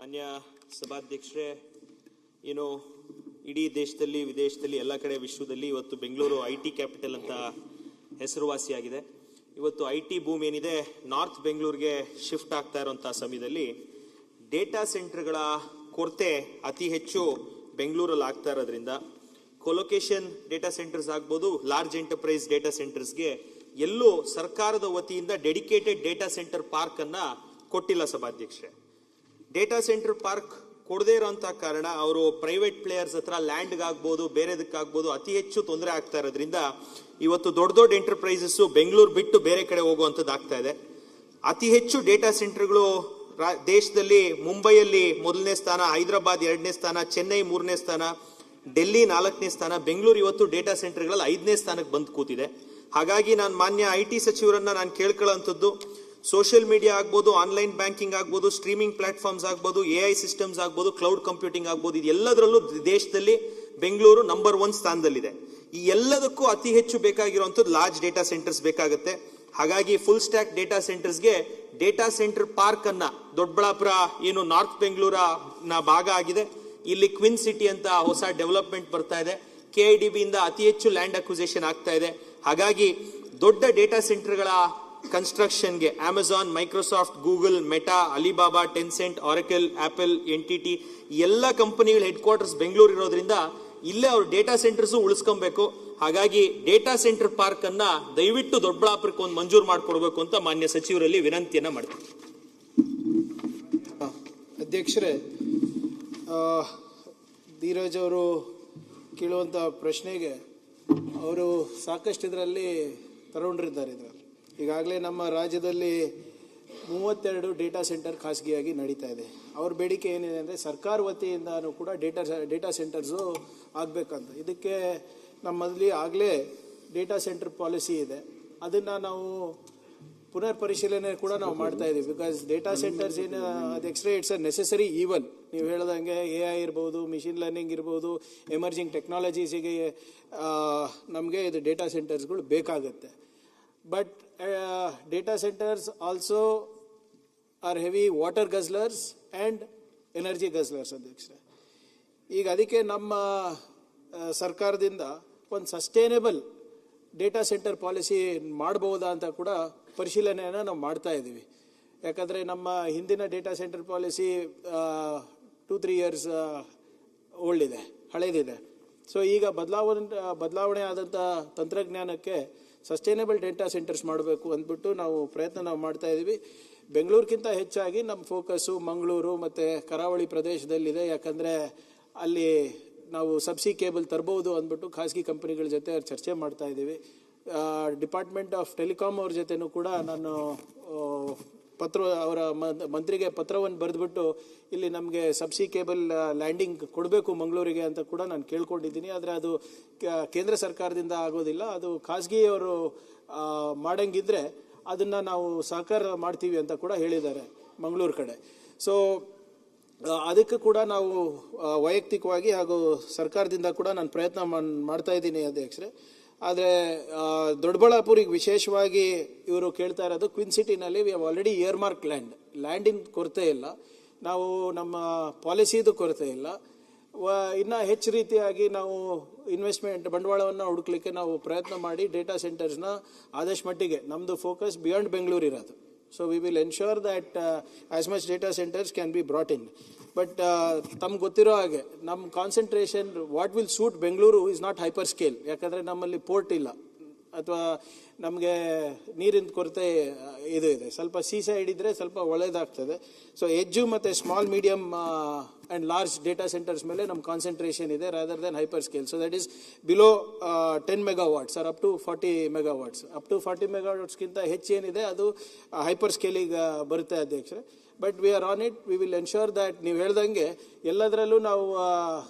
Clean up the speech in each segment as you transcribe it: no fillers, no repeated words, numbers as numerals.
ಮಾನ್ಯ ಸಭಾಧ್ಯಕ್ಷರೇ, ಇಡೀ ದೇಶದಲ್ಲಿ ವಿದೇಶದಲ್ಲಿ ಎಲ್ಲ ಕಡೆ ವಿಶ್ವದಲ್ಲಿ ಇವತ್ತು ಬೆಂಗಳೂರು ಐಟಿ ಕ್ಯಾಪಿಟಲ್ ಅಂತ ಹೆಸರುವಾಸಿಯಾಗಿದೆ. ಇವತ್ತು ಐಟಿ ಬೂಮ್ ಏನಿದೆ ನಾರ್ತ್ ಬೆಂಗಳೂರಿಗೆ ಶಿಫ್ಟ್ ಆಗ್ತಾ ಇರುವಂತಹ ಸಮಯದಲ್ಲಿ ಡೇಟಾ ಸೆಂಟರ್ಗಳ ಕೊರತೆ ಅತಿ ಹೆಚ್ಚು ಬೆಂಗಳೂರಲ್ಲಿ ಆಗ್ತಾ ಇರೋದ್ರಿಂದ ಕೊಲೊಕೇಶನ್ ಡೇಟಾ ಸೆಂಟರ್ಸ್ ಆಗ್ಬೋದು, ಲಾರ್ಜ್ ಎಂಟರ್ಪ್ರೈಸ್ ಡೇಟಾ ಸೆಂಟರ್ಸ್ಗೆ ಎಲ್ಲೂ ಸರ್ಕಾರದ ವತಿಯಿಂದ ಡೆಡಿಕೇಟೆಡ್ ಡೇಟಾ ಸೆಂಟರ್ ಪಾರ್ಕ್ ಅನ್ನ ಕೊಟ್ಟಿಲ್ಲ ಸಭಾಧ್ಯಕ್ಷರೇ. ಡೇಟಾ ಸೆಂಟರ್ ಪಾರ್ಕ್ ಕೊಡದೇ ಇರೋಂಥ ಕಾರಣ ಅವರು ಪ್ರೈವೇಟ್ ಪ್ಲೇಯರ್ಸ್ ಹತ್ರ ಲ್ಯಾಂಡ್ಗಾಗ್ಬೋದು ಬೇರೆದಕ್ಕಾಗ್ಬೋದು ಅತಿ ಹೆಚ್ಚು ತೊಂದರೆ ಆಗ್ತಾ ಇರೋದ್ರಿಂದ ಇವತ್ತು ದೊಡ್ಡ ದೊಡ್ಡ ಎಂಟರ್ಪ್ರೈಸಸ್ ಬೆಂಗಳೂರು ಬಿಟ್ಟು ಬೇರೆ ಕಡೆ ಹೋಗುವಂಥದ್ದು ಆಗ್ತಾ ಇದೆ. ಅತಿ ಹೆಚ್ಚು ಡೇಟಾ ಸೆಂಟರ್ಗಳು ದೇಶದಲ್ಲಿ ಮುಂಬೈಯಲ್ಲಿ 1ನೇ ಸ್ಥಾನ, ಹೈದರಾಬಾದ್ 2ನೇ ಸ್ಥಾನ, ಚೆನ್ನೈ 3ನೇ ಸ್ಥಾನ, ಡೆಲ್ಲಿ 4ನೇ ಸ್ಥಾನ, ಬೆಂಗಳೂರು ಇವತ್ತು ಡೇಟಾ ಸೆಂಟರ್ಗಳಲ್ಲಿ 5ನೇ ಸ್ಥಾನಕ್ಕೆ ಬಂದು ಕೂತಿದೆ. ಹಾಗಾಗಿ ನಾನು ಮಾನ್ಯ ಐಟಿ ಸಚಿವರನ್ನ ನಾನು ಕೇಳ್ಕೊಳ್ಳೋಂಥದ್ದು, ಸೋಷಿಯಲ್ ಮೀಡಿಯಾ ಆಗ್ಬೋದು, ಆನ್ಲೈನ್ ಬ್ಯಾಂಕಿಂಗ್ ಆಗ್ಬೋದು, ಸ್ಟ್ರೀಮಿಂಗ್ ಪ್ಲಾಟ್ಫಾರ್ಮ್ಸ್ ಆಗ್ಬೋದು, ಎಐ ಸಿಸ್ಟಮ್ಸ್ ಆಗ್ಬೋದು, ಕ್ಲೌಡ್ ಕಂಪ್ಯೂಟಿಂಗ್ ಆಗ್ಬೋದು, ಇದೆಲ್ಲದರಲ್ಲೂ ದೇಶದಲ್ಲಿ ಬೆಂಗಳೂರು ನಂಬರ್ 1 ಸ್ಥಾನದಲ್ಲಿದೆ. ಈ ಎಲ್ಲದಕ್ಕೂ ಅತಿ ಹೆಚ್ಚು ಬೇಕಾಗಿರುವಂಥದ್ದು ಲಾರ್ಜ್ ಡೇಟಾ ಸೆಂಟರ್ಸ್ ಬೇಕಾಗುತ್ತೆ. ಹಾಗಾಗಿ ಫುಲ್ ಸ್ಟ್ಯಾಕ್ ಡೇಟಾ ಸೆಂಟರ್ಸ್ಗೆ ಡೇಟಾ ಸೆಂಟರ್ ಪಾರ್ಕ್ ಅನ್ನ ದೊಡ್ಡಬಳ್ಳಾಪುರ ಏನು ನಾರ್ತ್ ಬೆಂಗಳೂರ ಭಾಗ ಆಗಿದೆ, ಇಲ್ಲಿ ಕ್ವಿನ್ ಸಿಟಿ ಅಂತ ಹೊಸ ಡೆವಲಪ್ಮೆಂಟ್ ಬರ್ತಾ ಇದೆ. KIDB ಇಂದ ಅತಿ ಹೆಚ್ಚು ಲ್ಯಾಂಡ್ ಅಕ್ವಿಸಿಷನ್ ಆಗ್ತಾ ಇದೆ. ಹಾಗಾಗಿ ದೊಡ್ಡ ಡೇಟಾ ಸೆಂಟರ್ಗಳ ಕನ್ಸ್ಟ್ರಕ್ಷನ್ಗೆ Amazon, Microsoft, Google, Meta, Alibaba, Tencent, Oracle, Apple, NTT ಎಲ್ಲ ಕಂಪನಿಗಳ ಹೆಡ್ ಕ್ವಾರ್ಟರ್ಸ್ ಬೆಂಗಳೂರು ಇರೋದ್ರಿಂದ ಇಲ್ಲೇ ಅವ್ರ ಡೇಟಾ ಸೆಂಟರ್ಸ್ ಉಳಿಸ್ಕೊಬೇಕು. ಹಾಗಾಗಿ ಡೇಟಾ ಸೆಂಟರ್ ಪಾರ್ಕ್ ಅನ್ನ ದಯವಿಟ್ಟು ದೊಡ್ಡಬಳ್ಳಾಪುರಕ್ಕೆ ಒಂದು ಮಂಜೂರು ಮಾಡಿಕೊಡ್ಬೇಕು ಅಂತ ಮಾನ್ಯ ಸಚಿವರಲ್ಲಿ ವಿನಂತಿಯನ್ನ ಮಾಡ್ತೀನಿ. ಅಧ್ಯಕ್ಷರೇ, ಧೀರಜ್ ಅವರು ಕೇಳುವಂಥ ಪ್ರಶ್ನೆಗೆ ಅವರು ಸಾಕಷ್ಟು ಇದರಲ್ಲಿ ತಗೊಂಡಿದ್ದಾರೆ. ಈಗಾಗಲೇ ನಮ್ಮ ರಾಜ್ಯದಲ್ಲಿ 32 ಡೇಟಾ ಸೆಂಟರ್ ಖಾಸಗಿಯಾಗಿ ನಡೀತಾ ಇದೆ. ಅವ್ರ ಬೇಡಿಕೆ ಏನಿದೆ ಅಂದರೆ ಸರ್ಕಾರ ವತಿಯಿಂದನೂ ಕೂಡ ಡೇಟಾ ಸೆಂಟರ್ಸು ಆಗಬೇಕಂತ. ಇದಕ್ಕೆ ನಮ್ಮಲ್ಲಿ ಆಗಲೇ ಡೇಟಾ ಸೆಂಟರ್ ಪಾಲಿಸಿ ಇದೆ, ಅದನ್ನು ನಾವು ಪುನರ್ ಪರಿಶೀಲನೆ ಕೂಡ ನಾವು ಮಾಡ್ತಾ ಇದ್ದೀವಿ. ಬಿಕಾಸ್ ಡೇಟಾ ಸೆಂಟರ್ಸ್ ಏನು ಅಧ್ಯಕ್ಷರೇ, ಇಟ್ಸ್ ಅ ನೆಸೆಸರಿ ಈವನ್. ನೀವು ಹೇಳ್ದಂಗೆ AI ಇರ್ಬೋದು, ಮಿಷಿನ್ ಲರ್ನಿಂಗ್ ಇರ್ಬೋದು, ಎಮರ್ಜಿಂಗ್ ಟೆಕ್ನಾಲಜೀಸಿಗೆ ನಮಗೆ ಇದು ಡೇಟಾ ಸೆಂಟರ್ಸ್ಗಳು ಬೇಕಾಗುತ್ತೆ. But data centers also are heavy water guzzlers and energy guzzlers ಅಧ್ಯಕ್ಷರೇ. ಈಗ ಅದಕ್ಕೆ ನಮ್ಮ ಸರ್ಕಾರದಿಂದ ಒಂದು ಸಸ್ಟೈನೇಬಲ್ ಡೇಟಾ ಸೆಂಟರ್ ಪಾಲಿಸಿ ಮಾಡಬಹುದಾ ಅಂತ ಕೂಡ ಪರಿಶೀಲನೆಯನ್ನು ನಾವು ಮಾಡ್ತಾ ಇದ್ದೀವಿ. ಯಾಕಂದರೆ ನಮ್ಮ ಹಿಂದಿನ data centre policy 2-3 years old ಇದೆ, ಹಳೇದಿದೆ. ಸೊ ಈಗ ಬದಲಾವಣೆ ಆದಂಥ ತಂತ್ರಜ್ಞಾನಕ್ಕೆ ಸಸ್ಟೈನೇಬಲ್ ಡೇಟಾ ಸೆಂಟರ್ಸ್ ಮಾಡಬೇಕು ಅಂದ್ಬಿಟ್ಟು ನಾವು ಮಾಡ್ತಾ ಇದ್ದೀವಿ. ಬೆಂಗಳೂರಿಗಿಂತ ಹೆಚ್ಚಾಗಿ ನಮ್ಮ ಫೋಕಸ್ಸು ಮಂಗಳೂರು ಮತ್ತು ಕರಾವಳಿ ಪ್ರದೇಶದಲ್ಲಿದೆ. ಯಾಕಂದರೆ ಅಲ್ಲಿ ನಾವು ಸಬ್ಸಿ ಕೇಬಲ್ ತರಬಹುದು ಅಂದ್ಬಿಟ್ಟು ಖಾಸಗಿ ಕಂಪನಿಗಳ ಜೊತೆ ಚರ್ಚೆ ಮಾಡ್ತಾ ಇದ್ದೀವಿ. ಡಿಪಾರ್ಟ್ಮೆಂಟ್ ಆಫ್ ಟೆಲಿಕಾಮ್ ಅವ್ರ ಜೊತೆನೂ ಕೂಡ ನಾನು ಅವರ ಮಂತ್ರಿಗೆ ಪತ್ರವನ್ನು ಬರೆದ್ಬಿಟ್ಟು ಇಲ್ಲಿ ನಮಗೆ ಸಬ್ಸಿ ಕೇಬಲ್ ಲ್ಯಾಂಡಿಂಗ್ ಕೊಡಬೇಕು ಮಂಗಳೂರಿಗೆ ಅಂತ ಕೂಡ ನಾನು ಕೇಳ್ಕೊಂಡಿದ್ದೀನಿ. ಆದರೆ ಅದು ಕೇಂದ್ರ ಸರ್ಕಾರದಿಂದ ಆಗೋದಿಲ್ಲ, ಅದು ಖಾಸಗಿಯವರು ಮಾಡಂಗಿದ್ರೆ ಅದನ್ನು ನಾವು ಸಹಕಾರ ಮಾಡ್ತೀವಿ ಅಂತ ಕೂಡ ಹೇಳಿದ್ದಾರೆ ಮಂಗಳೂರು ಕಡೆ. ಸೊ ಅದಕ್ಕೆ ಕೂಡ ನಾವು ವೈಯಕ್ತಿಕವಾಗಿ ಹಾಗೂ ಸರ್ಕಾರದಿಂದ ಕೂಡ ನಾನು ಪ್ರಯತ್ನ ಮಾಡ್ತಾ ಇದ್ದೀನಿ ಅಧ್ಯಕ್ಷರೇ. ಆದರೆ ದೊಡ್ಡಬಳ್ಳಾಪುರಿಗೆ ವಿಶೇಷವಾಗಿ ಇವರು ಕೇಳ್ತಾ ಇರೋದು ಕ್ವಿನ್ ಸಿಟಿನಲ್ಲಿ we have already earmark ಲ್ಯಾಂಡಿನ ಕೊರತೆ ಇಲ್ಲ, ನಾವು ನಮ್ಮ ಪಾಲಿಸಿದು ಕೊರತೆ ಇಲ್ಲ. ಇನ್ನು ಹೆಚ್ಚು ರೀತಿಯಾಗಿ ನಾವು ಇನ್ವೆಸ್ಟ್ಮೆಂಟ್ ಬಂಡವಾಳವನ್ನು ಹುಡುಕ್ಲಿಕ್ಕೆ ನಾವು ಪ್ರಯತ್ನ ಮಾಡಿ ಡೇಟಾ ಸೆಂಟರ್ಸ್ನ ಆದಷ್ಟು ಮಟ್ಟಿಗೆ ನಮ್ಮದು ಫೋಕಸ್ ಬಿಯಾಂಡ್ ಬೆಂಗಳೂರು ಇರೋದು. So we will ensure that as much data centers can be brought in. But ತಮ್ಗೆ ಗೊತ್ತಿರೋ ಹಾಗೆ ನಮ್ಮ concentration what will suit Bengaluru is not hyper scale. ಯಾಕಂದರೆ ನಮ್ಮಲ್ಲಿ ಪೋರ್ಟ್ ಇಲ್ಲ ಅಥವಾ ನಮಗೆ ನೀರಿನ ಕೊರತೆ ಇದು ಇದೆ. ಸ್ವಲ್ಪ ಸೈಡ್ ಇದ್ದರೆ ಸ್ವಲ್ಪ ಒಳ್ಳೆಯದಾಗ್ತದೆ. ಸೊ ಎಜ್ಜು ಮತ್ತು small medium and large data centres ಮೇಲೆ ನಮ್ಮ ಕಾನ್ಸಂಟ್ರೇಷನ್ ಇದೆ rather than hyper scale. So that is below 10 megawatts or up to 40 megawatts. Up to 40 megawattsಗಿಂತ ಹೆಚ್ಚೇನಿದೆ ಅದು ಹೈಪರ್ ಸ್ಕೇಲಿಗೆ ಬರುತ್ತೆ ಅಧ್ಯಕ್ಷರೇ. But we are on it. We will ensure that ನೀವು ಹೇಳ್ದಂಗೆ ಎಲ್ಲದರಲ್ಲೂ ನಾವು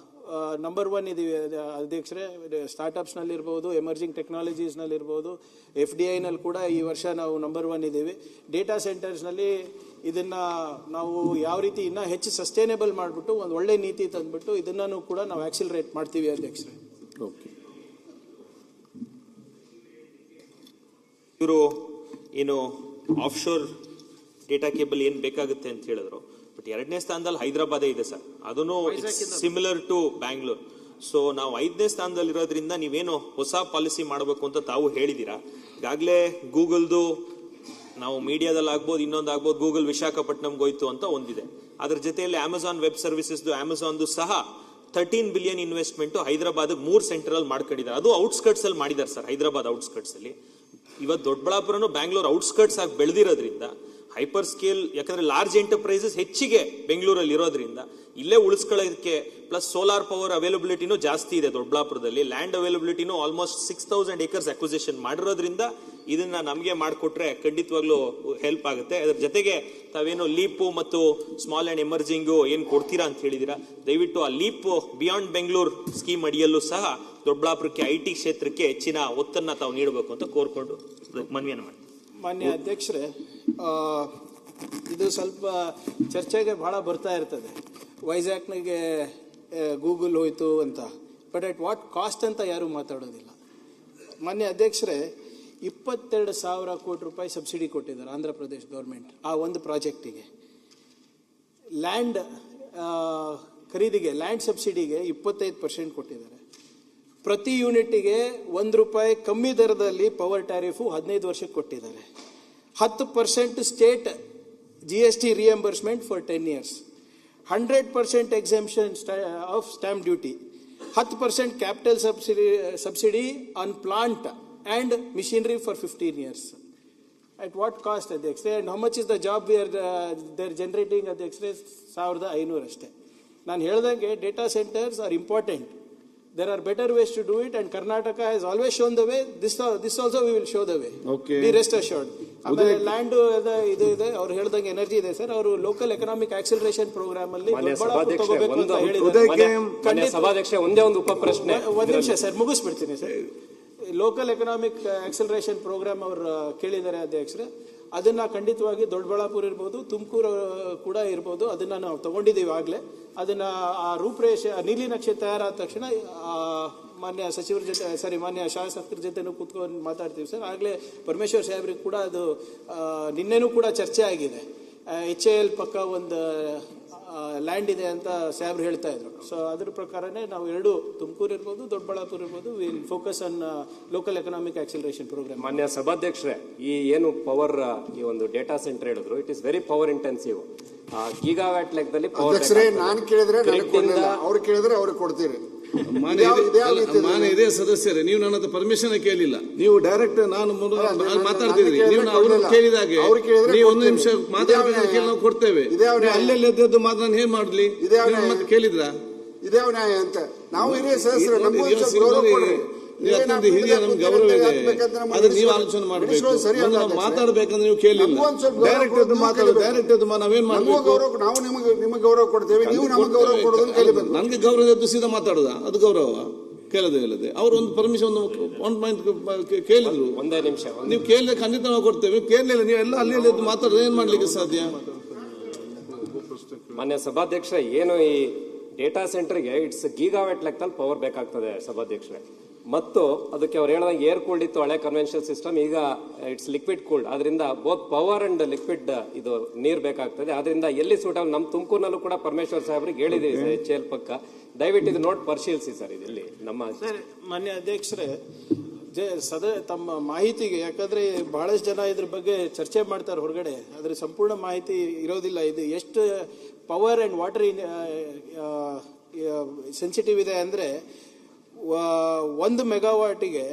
ನಂಬರ್ 1 ಇದೀವಿ ಅಧ್ಯಕ್ಷರೇ. ಸ್ಟಾರ್ಟಪ್ಸ್ನಲ್ಲಿರ್ಬೋದು, ಎಮರ್ಜಿಂಗ್ ಟೆಕ್ನಾಲಜೀಸ್ನಲ್ಲಿರ್ಬೋದು, FDIನಲ್ಲಿ ಕೂಡ ಈ ವರ್ಷ ನಾವು ನಂಬರ್ 1 ಇದ್ದೀವಿ. ಡೇಟಾ ಸೆಂಟರ್ಸ್ನಲ್ಲಿ ಇದನ್ನು ನಾವು ಯಾವ ರೀತಿ ಇನ್ನೂ ಹೆಚ್ಚು ಸಸ್ಟೈನೇಬಲ್ ಮಾಡಿಬಿಟ್ಟು ಒಂದು ಒಳ್ಳೆ ನೀತಿ ತಂದುಬಿಟ್ಟು ಇದನ್ನು ಕೂಡ ನಾವು ಆಕ್ಸಿಲರೇಟ್ ಮಾಡ್ತೀವಿ ಅಧ್ಯಕ್ಷರೇ. ಓಕೆ, ಇವರು ಏನು ಆಫ್ಶೋರ್ ಡೇಟಾ ಕೇಬಲ್ ಏನು ಬೇಕಾಗುತ್ತೆ ಅಂತ ಹೇಳಿದ್ರು. ಬಟ್ 2ನೇ ಸ್ಥಾನದಲ್ಲಿ ಹೈದರಾಬಾದೇ ಇದೆ ಸರ್, ಅದನ್ನು ಸಿಮಿಲರ್ ಟು ಬ್ಯಾಂಗ್ಳೂರ್. ಸೊ ನಾವು 5ನೇ ಸ್ಥಾನದಲ್ಲಿ ಇರೋದ್ರಿಂದ ನೀವೇನು ಹೊಸ ಪಾಲಿಸಿ ಮಾಡಬೇಕು ಅಂತ ತಾವು ಹೇಳಿದೀರಾ. ಈಗಾಗಲೇ ಗೂಗಲ್ದು ನಾವು ಮೀಡಿಯಾದಲ್ಲಿ ಆಗ್ಬೋದು, ಇನ್ನೊಂದು ಆಗ್ಬೋದು, ಗೂಗಲ್ ವಿಶಾಖಪಟ್ಟಣಂಗೆ ಹೋಯ್ತು ಅಂತ ಒಂದಿದೆ. ಅದ್ರ ಜೊತೆಯಲ್ಲಿ ಅಮೆಝಾನ್ ವೆಬ್ ಸರ್ವಿಸಸ್ ಅಮೆಝಾನ್ದು ಸಹ 13 ಬಿಲಿಯನ್ ಇನ್ವೆಸ್ಟ್ಮೆಂಟ್ ಹೈದರಾಬಾದ್ 3 ಸೆಂಟರ್ ಅಲ್ಲಿ ಮಾಡ್ಕೊಂಡಿದ್ದಾರೆ. ಅದು ಔಟ್ಸ್ಕರ್ಟ್ಸ್ ಅಲ್ಲಿ ಮಾಡಿದ್ದಾರೆ ಸರ್, ಹೈದರಾಬಾದ್ ಔಟ್ಸ್ಕರ್ಟ್ಸ್ ಅಲ್ಲಿ. ಇವತ್ತು ದೊಡ್ಡಬಳ್ಳಾಪುರನು ಬ್ಯಾಂಗ್ಳೂರ್ ಔಟ್ಸ್ಕರ್ಟ್ಸ್ ಆಗಿ ಬೆಳೆದಿರೋದ್ರಿಂದ ಹೈಪರ್ ಸ್ಕೇಲ್, ಯಾಕಂದ್ರೆ ಲಾರ್ಜ್ ಎಂಟರ್ಪ್ರೈಸಸ್ ಹೆಚ್ಚಿಗೆ ಬೆಂಗಳೂರಲ್ಲಿ ಇರೋದ್ರಿಂದ ಇಲ್ಲೇ ಉಳಿಸ್ಕೊಳ್ಳೋದಕ್ಕೆ, ಪ್ಲಸ್ ಸೋಲಾರ್ ಪವರ್ ಅವೈಲಬಿಲಿಟಿನೂ ಜಾಸ್ತಿ ಇದೆ ದೊಡ್ಡಬಳ್ಳಾಪುರದಲ್ಲಿ. ಲ್ಯಾಂಡ್ ಅವೈಲಬಿಲಿಟಿನೂ ಆಲ್ಮೋಸ್ಟ್ 6000 acres ಅಕ್ವಿಸಿಷನ್ ಮಾಡಿರೋದ್ರಿಂದ ಇದನ್ನ ನಮಗೆ ಮಾಡಿಕೊಟ್ರೆ ಖಂಡಿತವಾಗ್ಲೂ ಹೆಲ್ಪ್ ಆಗುತ್ತೆ. ಅದರ ಜೊತೆಗೆ ತಾವೇನು ಲೀಪು ಮತ್ತು ಸ್ಮಾಲ್ ಅಂಡ್ ಎಮರ್ಜಿಂಗು ಏನು ಕೊಡ್ತೀರಾ ಅಂತ ಹೇಳಿದೀರಾ, ದಯವಿಟ್ಟು ಆ ಲೀಪ್ ಬಿಯಾಂಡ್ ಬೆಂಗಳೂರು ಸ್ಕೀಮ್ ಅಡಿಯಲ್ಲೂ ಸಹ ದೊಡ್ಡಬಳ್ಳಾಪುರಕ್ಕೆ IT ಕ್ಷೇತ್ರಕ್ಕೆ ಹೆಚ್ಚಿನ ಒತ್ತನ್ನ ತಾವು ನೀಡಬೇಕು ಅಂತ ಕೋರ್ಕೊಂಡು ಮನವಿಯನ್ನು ಮಾಡಿ. ಮಾನ್ಯ ಅಧ್ಯಕ್ಷರೇ, ಇದು ಸ್ವಲ್ಪ ಚರ್ಚೆಗೆ ಬಹಳ ಬರ್ತಾ ಇರ್ತದೆ. ವೈಜಾಗ್ನಿಗೆ ಗೂಗಲ್ ಹೋಯ್ತು ಅಂತ, ಬಟ್ ಅಟ್ ವಾಟ್ ಕಾಸ್ಟ್ ಅಂತ ಯಾರು ಮಾತಾಡೋದಿಲ್ಲ. ಮಾನ್ಯ ಅಧ್ಯಕ್ಷರೇ, 22,000 ಕೋಟಿ ರೂಪಾಯಿ ಸಬ್ಸಿಡಿ ಕೊಟ್ಟಿದ್ದಾರೆ ಆಂಧ್ರ ಪ್ರದೇಶ್ ಗೌರ್ಮೆಂಟ್ ಆ ಒಂದು ಪ್ರಾಜೆಕ್ಟಿಗೆ. ಲ್ಯಾಂಡ್ ಖರೀದಿಗೆ, ಲ್ಯಾಂಡ್ ಸಬ್ಸಿಡಿಗೆ 25% ಕೊಟ್ಟಿದ್ದಾರೆ. ಪ್ರತಿ ಯೂನಿಟ್ಗೆ ₹1 ಕಮ್ಮಿ ದರದಲ್ಲಿ ಪವರ್ ಟ್ಯಾರಿಫು 15 ವರ್ಷಕ್ಕೆ ಕೊಟ್ಟಿದ್ದಾರೆ. 10% state GST reimbursement for 10 years, 100% exemption of stamp duty, 10% capital subsidy on plant and machinery for 15 years. At what cost, Adhyakshre? And how much is the job they're generating, Adhyakshre? 1,500 ಅಷ್ಟೇ. ನಾನು ಹೇಳ್ದಂಗೆ data centres are important. There are better ways to do it, and Karnataka has always shown the way. This also we will show the way. Okay. Be rest assured. ಆಮೇಲೆ land ಇದು ಇದೆ, ಅವ್ರು ಹೇಳ್ದಂಗೆ energy ಇದೆ sir. ಅವರು local economic acceleration program ಅಲ್ಲಿ ತಗೋಬೇಕು ಅಂತ ಹೇಳಿದ್ದಾರೆ. ಸಭಾಧ್ಯಕ್ಷ ಒಂದೇ ಒಂದು ಉಪ ಪ್ರಶ್ನೆ, ಒಂದು ನಿಮಿಷ ಸರ್, ಮುಗಿಸ್ಬಿಡ್ತೀನಿ sir. Local economic acceleration programme ಅವರು ಕೇಳಿದ್ದಾರೆ ಅಧ್ಯಕ್ಷರೇ. ಅದನ್ನ ಖಂಡಿತವಾಗಿ ದೊಡ್ಡಬಳ್ಳಾಪುರ ಇರ್ಬೋದು, ತುಮಕೂರು ಕೂಡ ಇರ್ಬೋದು, ಅದನ್ನ ನಾವು ತಗೊಂಡಿದ್ದೀವಿ ಆಗಲೇ. ಅದನ್ನ ಆ ರೂಪರೇಷೆ, ನೀಲಿ ನಕ್ಷೆ ತಯಾರಾದ ತಕ್ಷಣ ಮಾನ್ಯ ಸಚಿವರ ಜೊತೆ, ಮಾನ್ಯ ಶಾಸಕರ ಜೊತೆನೂ ಕೂತ್ಕೊಂಡು ಮಾತಾಡ್ತೀವಿ ಸರ್. ಆಗಲೇ ಪರಮೇಶ್ವರ್ ಸಾಹೇಬ್ರಿಗೆ ಕೂಡ ಅದು ನಿನ್ನೆನೂ ಕೂಡ ಚರ್ಚೆ ಆಗಿದೆ. HAL ಪಕ್ಕ ಒಂದು ಲ್ಯಾಂಡ್ ಇದೆ ಅಂತ ಸಾಹೇಬ್ರು ಹೇಳ್ತಾ ಇದ್ರು. ಸೊ ಅದ್ರ ಪ್ರಕಾರನೇ ನಾವು ಎರಡು, ತುಮಕೂರು ಇರ್ಬೋದು, ದೊಡ್ಡಬಳ್ಳಾಪುರ ಇರ್ಬೋದು, will focus on local economic acceleration programme. ಮಾನ್ಯ ಸಭಾಧ್ಯಕ್ಷರೇ, ಈ ಏನು ಪವರ್, ಈ ಒಂದು ಡೇಟಾ ಸೆಂಟರ್ ಹೇಳಿದ್ರು, it is very power intensive. Gigawatt ಲೆಕ್ಕದಲ್ಲಿ ನಾನು ಕೇಳಿದ್ರೆ ಅವ್ರು ಕೇಳಿದ್ರೆ ಅವ್ರಿಗೆ ಕೊಡ್ತೀರಿ. ಮಾನ್ಯ ಇದೇ ಸದಸ್ಯರೇ, ನೀವು ನನ್ನ ಹತ್ರ ಪರ್ಮಿಷನ್ ಕೇಳಿಲ್ಲ. ನೀವು ಡೈರೆಕ್ಟ್ ನಾನು ಮಾತಾಡ್ತಿದ್ರಿ, ನೀವು ಅವ್ರು ಕೇಳಿದಾಗೆ ನೀವು 1 ನಿಮಿಷ ಮಾತಾಡಬೇಕು, ನಾವು ಕೊಡ್ತೇವೆ. ಅಲ್ಲೆಲ್ಲ ಎದ್ದು ಮಾತ್ರ ಏನ್ ಮಾಡ್ಲಿ, ಮತ್ತೆ ಕೇಳಿದ್ರ ಇದ್ಯಾವ ನ್ಯಾಯ ಅಂತ. ನಾವು ಹಿರಿಯ ಸದಸ್ಯರು, ಹಿರಿಯ ನಮ್ಗೆ ಗೌರವ ಇದೆ, ಆದ್ರೆ ನೀವು ಆಲೋಚನೆ ಮಾಡಬೇಕು. ಮಾತಾಡ್ಬೇಕಂದ್ರೆ ನೀವು ಕೇಳಿಲ್ಲ, ಡೈರೆಕ್ಟ್ ಎದ್ದು ಮಾತಾಡೋದು, ಡೈರೆಕ್ಟ್ ಎದ್ದು ನಾವೇನ್ ಮಾಡ್ಬೇಕು. ನಾವು ನಿಮಗೆ ಗೌರವ ಕೊಡ್ತೇವೆ, ನೀವು ನಮಗೆ ಗೌರವ ಕೊಡೋದನ್ನು ಕೇಳಬೇಕು. ನನ್ಗೆ ಗೌರವ ಎದ್ದು ಸೀದಾ ಮಾತಾಡುದ, ಅದು ಗೌರವ? ಕೇಳದೆ ಹೇಳದೆ ಅವ್ರು ಒಂದು ಪರ್ಮಿಷನ್ 1 ಪಾಯಿಂಟ್ ಕೇಳಿದ್ರು, ಒಂದೇ ನಿಮಿಷ ನೀವು ಕೇಳಿದ್ರೆ ಖಂಡಿತ ನಾವು ಕೊಡ್ತೇವೆ. ಕೇಳಲಿಲ್ಲ, ನೀವು ಎಲ್ಲ ಅಲ್ಲಿ ಎದ್ದು ಮಾತಾಡೋದು ಏನ್ ಮಾಡ್ಲಿಕ್ಕೆ ಸಾಧ್ಯ? ಮಾನ್ಯ ಸಭಾಧ್ಯಕ್ಷ, ಏನು ಈ ಡೇಟಾ ಸೆಂಟರ್ಗೆ ಇಟ್ಸ್ ಗೀಗಾವ್ಯಾಟ್ ಲೆಕ್ಕದಲ್ಲಿ ಪವರ್ ಬೇಕಾಗ್ತದೆ ಸಭಾಧ್ಯಕ್ಷರೇ. ಮತ್ತು ಅದಕ್ಕೆ ಅವ್ರು ಹೇಳಿದಂಗೆ ಏರ್ ಕೂಲ್ಡ್ ಇತ್ತು ಹಳೆ ಕನ್ವೆನ್ಷನಲ್ ಸಿಸ್ಟಮ್, ಈಗ ಇಟ್ಸ್ ಲಿಕ್ವಿಡ್ ಕೂಲ್ಡ್. ಅದರಿಂದ ಬೋತ್ ಪವರ್ ಅಂಡ್ ಲಿಕ್ವಿಡ್ ಇದು ನೀರು ಬೇಕಾಗ್ತದೆ. ಅದರಿಂದ ಎಲ್ಲಿ ಸೂಟ್ ನಮ್ಮ ತುಮಕೂರಿನಲ್ಲೂ ಕೂಡ ಪರಮೇಶ್ವರ್ ಸಾಹೇಬ್ರಿಗೆ ಹೇಳಿದ್ದೀವಿ ಸರ್, HAL ಪಕ್ಕ. ದಯವಿಟ್ಟು ಇದು ನೋಟ್ ಪರಿಶೀಲಿಸಿ ಸರ್. ಇದರಲ್ಲಿ ನಮ್ಮ ಮಾನ್ಯ ಅಧ್ಯಕ್ಷರೇ, ತಮ್ಮ ಮಾಹಿತಿಗೆ, ಯಾಕಂದ್ರೆ ಬಹಳಷ್ಟು ಜನ ಇದ್ರ ಬಗ್ಗೆ ಚರ್ಚೆ ಮಾಡ್ತಾರೆ ಹೊರಗಡೆ, ಅದ್ರ ಸಂಪೂರ್ಣ ಮಾಹಿತಿ ಇರೋದಿಲ್ಲ. ಇದು ಎಷ್ಟು ಪವರ್ ಅಂಡ್ ವಾಟರ್ ಸೆನ್ಸಿಟಿವ್ ಇದೆ ಅಂದ್ರೆ, 1 ಮೆಗಾವಾಟಿಗೆ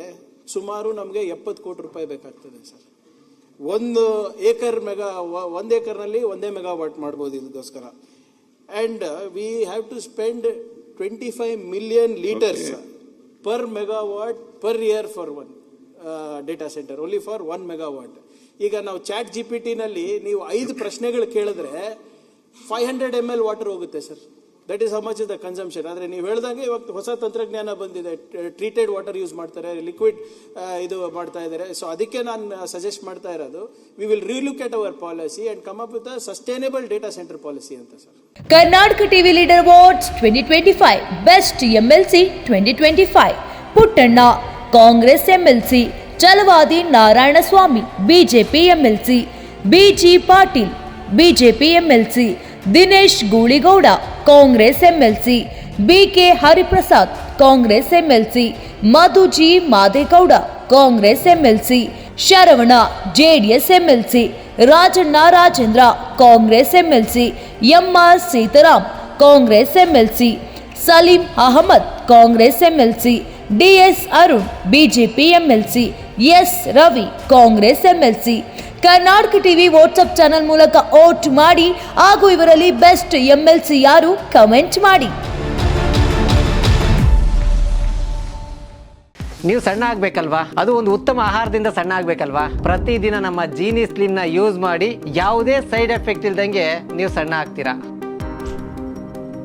ಸುಮಾರು ನಮಗೆ 70 ಕೋಟಿ ರೂಪಾಯಿ ಬೇಕಾಗ್ತದೆ ಸರ್. 1 ಏಕರ್ನಲ್ಲಿ 1 ಮೆಗಾವಾಟ್ ಮಾಡ್ಬೋದು ಇದಕ್ಕೋಸ್ಕರ. And we have to spend 25 million litres per megawatt per year for 1 data centre, only for 1 megawatt. ಈಗ ನಾವು ಚಾಟ್ GPT ನಲ್ಲಿ ನೀವು 5 ಪ್ರಶ್ನೆಗಳು ಕೇಳಿದ್ರೆ 500 ml ವಾಟರ್ ಹೋಗುತ್ತೆ sir. That is how much is the consumption. ಆದರೆ ನೀವು ಹೇಳ್ದಂಗೆ ಇವಾಗ ಹೊಸ ತಂತ್ರಜ್ಞಾನ ಬಂದಿದೆ, ಟ್ರೀಟೆಡ್ ವಾಟರ್ ಯೂಸ್ ಮಾಡ್ತಾರೆ, ಲಿಕ್ವಿಡ್ ಇದು ಮಾಡ್ತಾ ಇದ್ದಾರೆ. ಸೊ ಅದಕ್ಕೆ ನಾನು ಸಜೆಸ್ಟ್ ಮಾಡ್ತಾ ಇರೋದು, we will relook at our policy and come up with a sustainable data centre policy ಅಂತ sir. Karnataka TV leader awards 2025, best MLC 2025, Puttanna Congress MLC, Chalavadi Narayanaswamy BJP MLC, BG Patil BJP MLC, Dinesh Gooligowda Congress MLC, BK Hariprasad Congress MLC, Madhu G Madegowda Congress MLC, Sharavana JDS MLC, Rajanna Rajendra Congress MLC, MR Seetharam Congress MLC, Saleem Ahmed Congress MLC, DS Arun BJP MLC, S Ravi Congress MLC. Karnataka TV WhatsApp channel ಮೂಲಕ vote ಮಾಡಿ ಹಾಗೂ ಇವರಲ್ಲಿ best MLC ಯಾರು comment ಮಾಡಿ. ನೀವು ಸಣ್ಣ ಆಗ್ಬೇಕಲ್ವಾ? ಅದು ಒಂದು ಉತ್ತಮ ಆಹಾರದಿಂದ ಸಣ್ಣ ಆಗ್ಬೇಕಲ್ವಾ? ಪ್ರತಿದಿನ ನಮ್ಮ ಜೀನಿ ಸ್ಲಿಮ್ನ ಯೂಸ್ ಮಾಡಿ ಯಾವುದೇ ಸೈಡ್ ಎಫೆಕ್ಟ್ ಇಲ್ದಂಗೆ ನೀವು ಸಣ್ಣ ಆಗ್ತೀರಾ.